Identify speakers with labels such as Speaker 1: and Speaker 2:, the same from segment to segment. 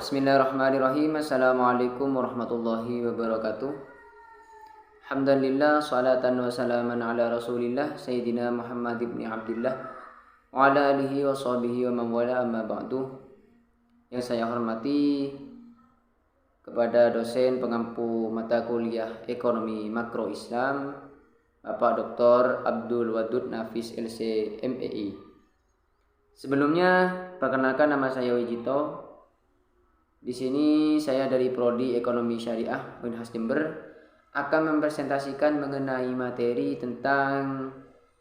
Speaker 1: Bismillahirrahmanirrahim. Assalamualaikum warahmatullahi wabarakatuh. Alhamdulillah, salatan wa salaman ala rasulillah Sayyidina Muhammad ibn Abdullah wa ala alihi wa sahbihi wa man wala, amma ba'du. Yang saya hormati kepada dosen pengampu mata kuliah Ekonomi Makro Islam, Bapak Dr. Abdul Wadud Nafis LC MEI. Sebelumnya, perkenalkan, nama saya Wijito. Di sini saya dari Prodi Ekonomi Syariah Unhas Jember akan mempresentasikan mengenai materi tentang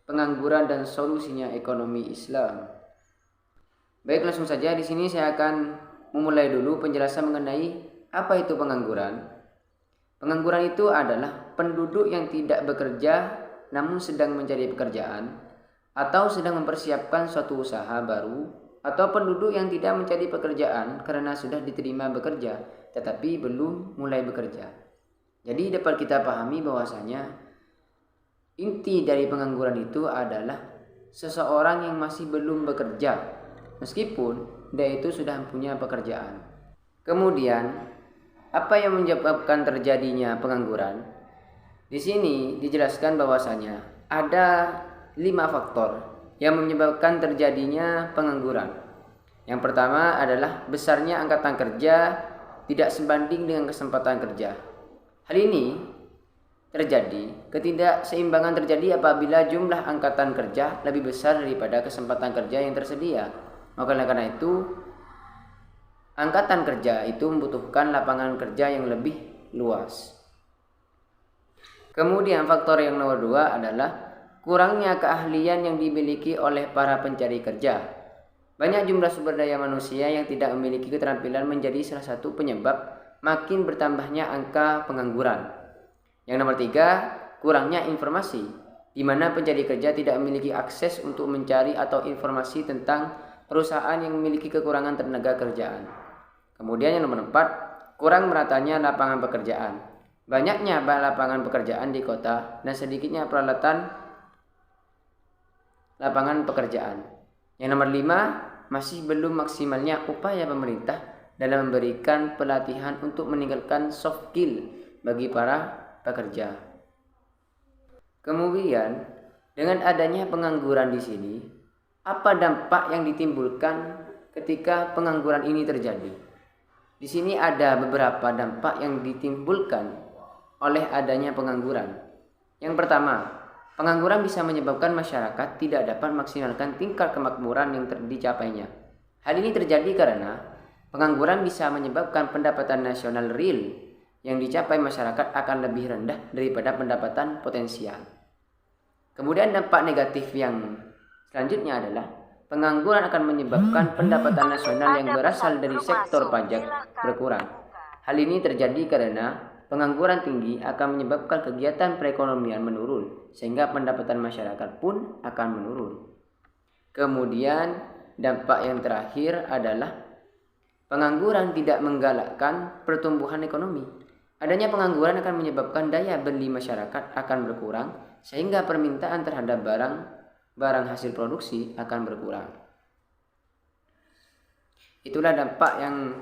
Speaker 1: pengangguran dan solusinya ekonomi Islam. Baik, langsung saja di sini saya akan memulai dulu penjelasan mengenai apa itu pengangguran. Pengangguran itu adalah penduduk yang tidak bekerja namun sedang mencari pekerjaan atau sedang mempersiapkan suatu usaha baru, atau penduduk yang tidak mencari pekerjaan karena sudah diterima bekerja tetapi belum mulai bekerja. Jadi dapat kita pahami bahwasanya inti dari pengangguran itu adalah seseorang yang masih belum bekerja meskipun dia itu sudah punya pekerjaan. Kemudian, apa yang menyebabkan terjadinya pengangguran? Di sini dijelaskan bahwasanya ada 5 faktor yang menyebabkan terjadinya pengangguran. Yang pertama adalah besarnya angkatan kerja tidak sebanding dengan kesempatan kerja. Hal ini terjadi, ketidakseimbangan terjadi apabila jumlah angkatan kerja lebih besar daripada kesempatan kerja yang tersedia. Maka karena itu, angkatan kerja itu membutuhkan lapangan kerja yang lebih luas. Kemudian faktor yang nomor 2 adalah kurangnya keahlian yang dimiliki oleh para pencari kerja. Banyak jumlah sumber daya manusia yang tidak memiliki keterampilan menjadi salah satu penyebab makin bertambahnya angka pengangguran. Yang nomor 3, kurangnya informasi, di mana pencari kerja tidak memiliki akses untuk mencari atau informasi tentang perusahaan yang memiliki kekurangan tenaga kerjaan. Kemudian yang nomor 4, kurang meratanya lapangan pekerjaan. Banyaknya lapangan pekerjaan di kota dan sedikitnya peralatan lapangan pekerjaan. Yang nomor 5, masih belum maksimalnya upaya pemerintah dalam memberikan pelatihan untuk meningkatkan soft skill bagi para pekerja. Kemudian, dengan adanya pengangguran di sini, apa dampak yang ditimbulkan ketika pengangguran ini terjadi? Di sini ada beberapa dampak yang ditimbulkan oleh adanya pengangguran. Yang pertama, pengangguran bisa menyebabkan masyarakat tidak dapat maksimalkan tingkat kemakmuran yang dicapainya. Hal ini terjadi karena pengangguran bisa menyebabkan pendapatan nasional real yang dicapai masyarakat akan lebih rendah daripada pendapatan potensial. Kemudian dampak negatif yang selanjutnya adalah pengangguran akan menyebabkan pendapatan nasional yang berasal dari sektor pajak berkurang. Hal ini terjadi karena pengangguran tinggi akan menyebabkan kegiatan perekonomian menurun, sehingga pendapatan masyarakat pun akan menurun. Kemudian dampak yang terakhir adalah pengangguran tidak menggalakkan pertumbuhan ekonomi. Adanya pengangguran akan menyebabkan daya beli masyarakat akan berkurang, sehingga permintaan terhadap barang hasil produksi akan berkurang. Itulah dampak yang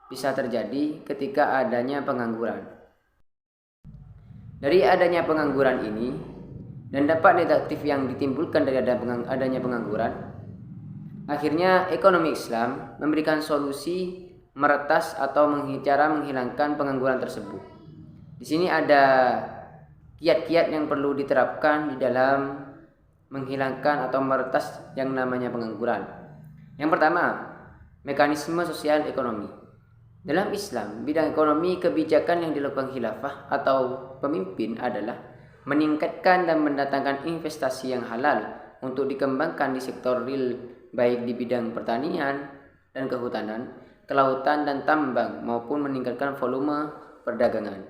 Speaker 1: bisa terjadi ketika adanya pengangguran. Dari adanya pengangguran ini dan dampak negatif yang ditimbulkan dari adanya pengangguran, akhirnya ekonomi Islam memberikan solusi meretas atau cara menghilangkan pengangguran tersebut. Di sini ada kiat-kiat yang perlu diterapkan di dalam menghilangkan atau meretas yang namanya pengangguran. Yang pertama, mekanisme sosial ekonomi. Dalam Islam, bidang ekonomi kebijakan yang dilakukan khilafah atau pemimpin adalah meningkatkan dan mendatangkan investasi yang halal untuk dikembangkan di sektor real, baik di bidang pertanian dan kehutanan, kelautan dan tambang, maupun meningkatkan volume perdagangan.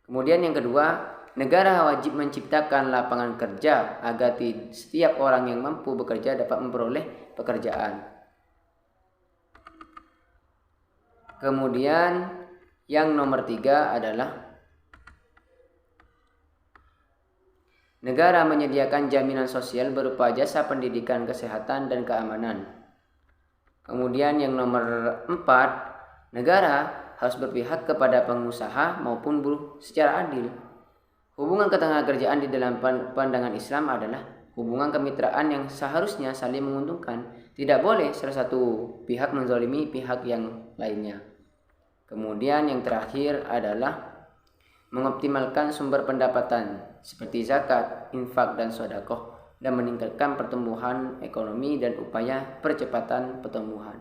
Speaker 1: Kemudian yang kedua, negara wajib menciptakan lapangan kerja agar setiap orang yang mampu bekerja dapat memperoleh pekerjaan. Kemudian yang nomor 3 adalah negara menyediakan jaminan sosial berupa jasa pendidikan, kesehatan, dan keamanan. Kemudian yang nomor 4, negara harus berpihak kepada pengusaha maupun buruh secara adil. Hubungan ketenagakerjaan di dalam pandangan Islam adalah hubungan kemitraan yang seharusnya saling menguntungkan. Tidak boleh salah satu pihak menzalimi pihak yang lainnya. Kemudian yang terakhir adalah mengoptimalkan sumber pendapatan seperti zakat, infak, dan sedekah, dan meningkatkan pertumbuhan ekonomi dan upaya percepatan pertumbuhan.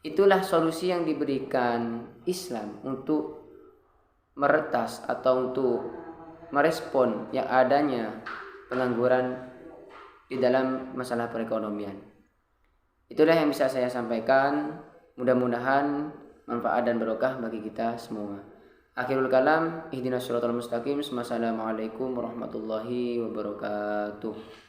Speaker 1: Itulah solusi yang diberikan Islam untuk meretas atau untuk merespon yang adanya pengangguran di dalam masalah perekonomian. Itulah yang bisa saya sampaikan. Mudah-mudahan manfaat dan barokah bagi kita semua. Akhirul kalam, ihdinas siratal mustaqim. Wassalamualaikum warahmatullahi wabarakatuh.